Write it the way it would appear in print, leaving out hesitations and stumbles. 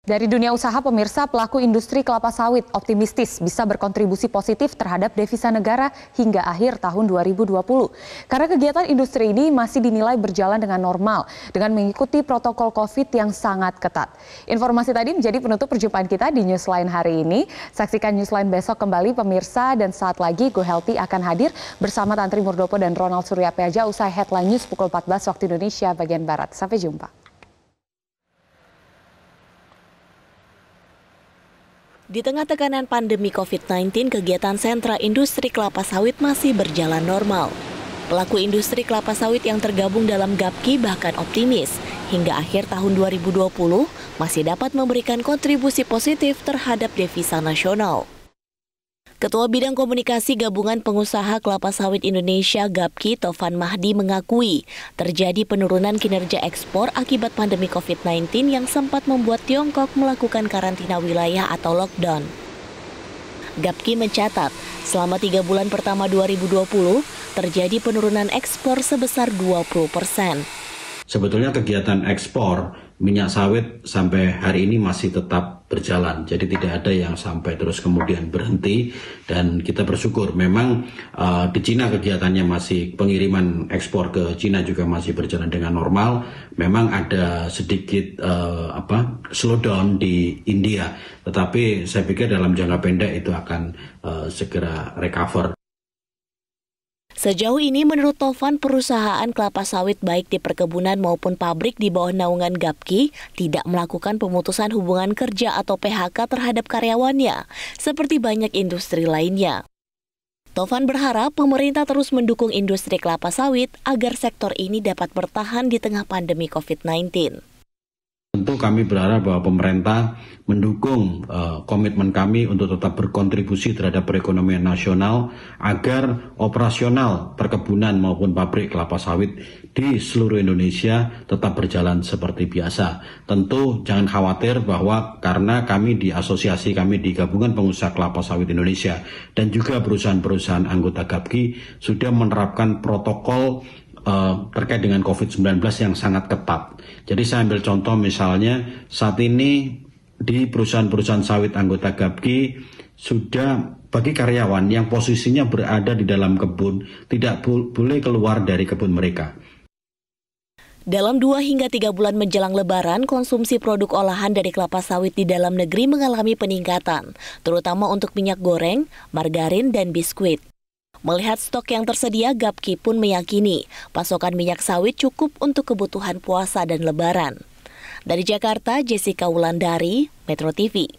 Dari dunia usaha, pemirsa, pelaku industri kelapa sawit optimistis bisa berkontribusi positif terhadap devisa negara hingga akhir tahun 2020. Karena kegiatan industri ini masih dinilai berjalan dengan normal dengan mengikuti protokol COVID yang sangat ketat. Informasi tadi menjadi penutup perjumpaan kita di Newsline hari ini. Saksikan Newsline besok kembali, pemirsa, dan saat lagi Go Healthy akan hadir bersama Tantri Murdopo dan Ronald Suryapeja usai Headline News pukul 14 waktu Indonesia bagian Barat. Sampai jumpa. Di tengah tekanan pandemi COVID-19, kegiatan sentra industri kelapa sawit masih berjalan normal. Pelaku industri kelapa sawit yang tergabung dalam GAPKI bahkan optimis, hingga akhir tahun 2020 masih dapat memberikan kontribusi positif terhadap devisa nasional. Ketua Bidang Komunikasi Gabungan Pengusaha Kelapa Sawit Indonesia (GAPKI) Tovan Mahdi mengakui terjadi penurunan kinerja ekspor akibat pandemi COVID-19 yang sempat membuat Tiongkok melakukan karantina wilayah atau lockdown. GAPKI mencatat, selama 3 bulan pertama 2020, terjadi penurunan ekspor sebesar 20%. Sebetulnya kegiatan ekspor minyak sawit sampai hari ini masih tetap berjalan. Jadi tidak ada yang sampai terus kemudian berhenti, dan kita bersyukur memang di Cina kegiatannya masih, pengiriman ekspor ke Cina juga masih berjalan dengan normal. Memang ada sedikit slowdown di India, tetapi saya pikir dalam jangka pendek itu akan segera recover. Sejauh ini menurut Tovan, perusahaan kelapa sawit baik di perkebunan maupun pabrik di bawah naungan GAPKI tidak melakukan pemutusan hubungan kerja atau PHK terhadap karyawannya, seperti banyak industri lainnya. Tovan berharap pemerintah terus mendukung industri kelapa sawit agar sektor ini dapat bertahan di tengah pandemi COVID-19. Tentu kami berharap bahwa pemerintah mendukung komitmen kami untuk tetap berkontribusi terhadap perekonomian nasional agar operasional perkebunan maupun pabrik kelapa sawit di seluruh Indonesia tetap berjalan seperti biasa. Tentu jangan khawatir bahwa karena kami di asosiasi kami di Gabungan Pengusaha Kelapa Sawit Indonesia dan juga perusahaan-perusahaan anggota GAPKI sudah menerapkan protokol terkait dengan COVID-19 yang sangat ketat. Jadi saya ambil contoh misalnya saat ini di perusahaan-perusahaan sawit anggota GAPKI sudah bagi karyawan yang posisinya berada di dalam kebun tidak boleh keluar dari kebun mereka. Dalam 2 hingga 3 bulan menjelang Lebaran, konsumsi produk olahan dari kelapa sawit di dalam negeri mengalami peningkatan, terutama untuk minyak goreng, margarin, dan biskuit. Melihat stok yang tersedia, GAPKI pun meyakini pasokan minyak sawit cukup untuk kebutuhan puasa dan Lebaran. Dari Jakarta, Jessica Wulandari, Metro TV.